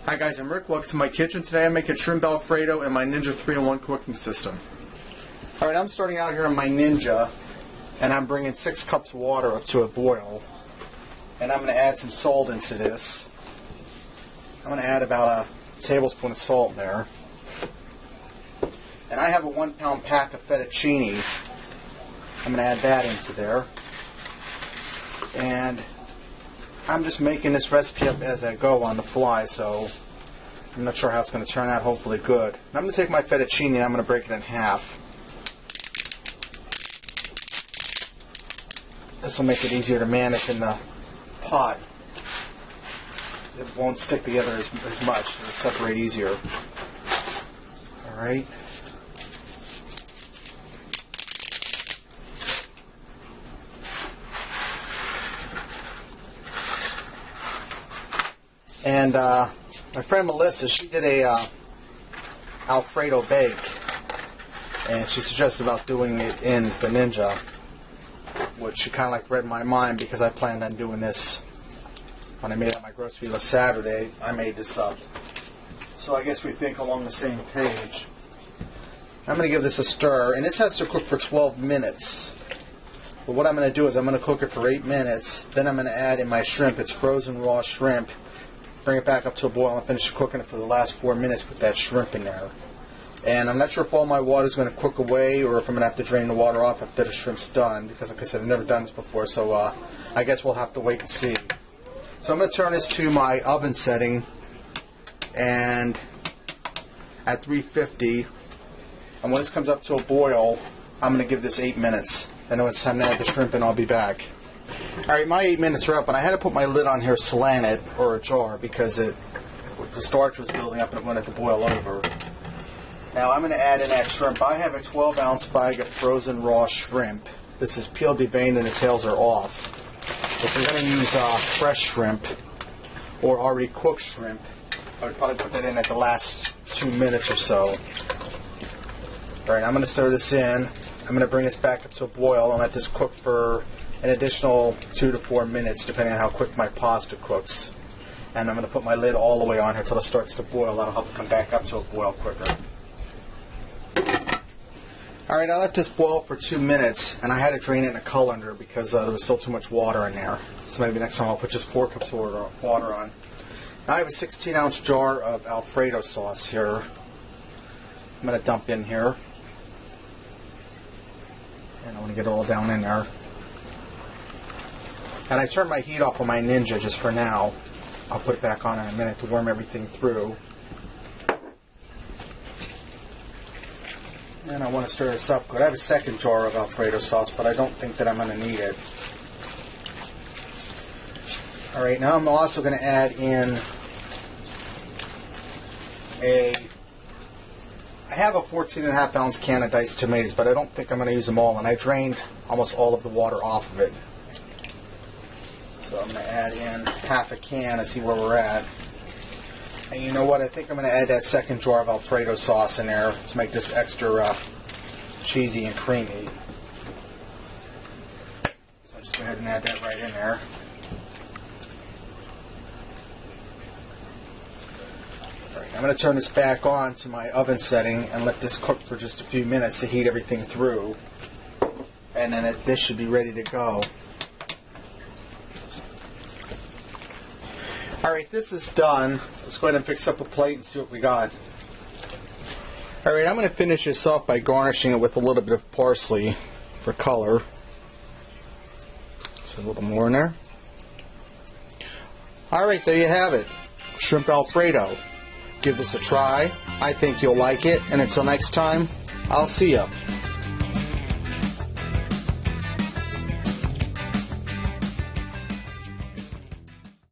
Hi guys, I'm Rick. Welcome to my kitchen. Today I'm making shrimp Alfredo in my Ninja 3-in-1 cooking system. Alright, I'm starting out here on my Ninja, and I'm bringing 6 cups of water up to a boil. And I'm going to add some salt into this. I'm going to add about a tablespoon of salt there. And I have a 1-pound pack of fettuccine. I'm going to add that into there. And I'm just making this recipe up as I go on the fly, so I'm not sure how it's going to turn out. Hopefully good. I'm going to take my fettuccine and I'm going to break it in half. This will make it easier to manage in the pot. It won't stick together as much. It'll separate easier. Alright. And my friend Melissa, she did a Alfredo bake, and she suggested about doing it in the Ninja, which she kind of like read my mind because I planned on doing this when I made up my grocery list Saturday. I made this up, so I guess we think along the same page. I'm going to give this a stir, and this has to cook for 12 minutes. But what I'm going to do is I'm going to cook it for 8 minutes. Then I'm going to add in my shrimp. It's frozen raw shrimp. Bring it back up to a boil and finish cooking it for the last 4 minutes with that shrimp in there. And I'm not sure if all my water is going to cook away or if I'm going to have to drain the water off after the shrimp's done, because like I said, I've never done this before, so I guess we'll have to wait and see. So I'm going to turn this to my oven setting, and at 350, and when this comes up to a boil, I'm going to give this 8 minutes. Then when it's time to add the shrimp in, I'll be back. Alright, my 8 minutes are up, and I had to put my lid on here slanted, or a jar, because the starch was building up and it wanted to boil over. Now I'm going to add in that shrimp. I have a 12-ounce bag of frozen raw shrimp. This is peeled, deveined, and the tails are off. If you're going to use fresh shrimp or already cooked shrimp, I would probably put that in at the last 2 minutes or so. Alright, I'm going to stir this in. I'm going to bring this back up to a boil and let this cook for an additional 2 to 4 minutes, depending on how quick my pasta cooks. And I'm going to put my lid all the way on here until it starts to boil. That'll help it come back up to a boil quicker. Alright, I let this boil for 2 minutes, and I had to drain it in a colander because there was still too much water in there. So maybe next time I'll put just 4 cups of water on. Now I have a 16-ounce jar of Alfredo sauce here. I'm going to dump in here. And I want to get it all down in there. And I turned my heat off on my Ninja just for now. I'll put it back on in a minute to warm everything through. And I want to stir this up good. I have a second jar of Alfredo sauce, but I don't think that I'm going to need it. Alright, now I'm also going to add in I have a 14.5 ounce can of diced tomatoes, but I don't think I'm going to use them all, and I drained almost all of the water off of it. So I'm going to add in half a can and see where we're at. And you know what? I think I'm going to add that second jar of Alfredo sauce in there to make this extra cheesy and creamy. So I'll just go ahead and add that right in there. Alright, I'm going to turn this back on to my oven setting and let this cook for just a few minutes to heat everything through. And then this should be ready to go. Alright, this is done. Let's go ahead and fix up a plate and see what we got. Alright, I'm going to finish this off by garnishing it with a little bit of parsley for color. So a little more in there. Alright, there you have it. Shrimp Alfredo. Give this a try. I think you'll like it. And until next time, I'll see ya.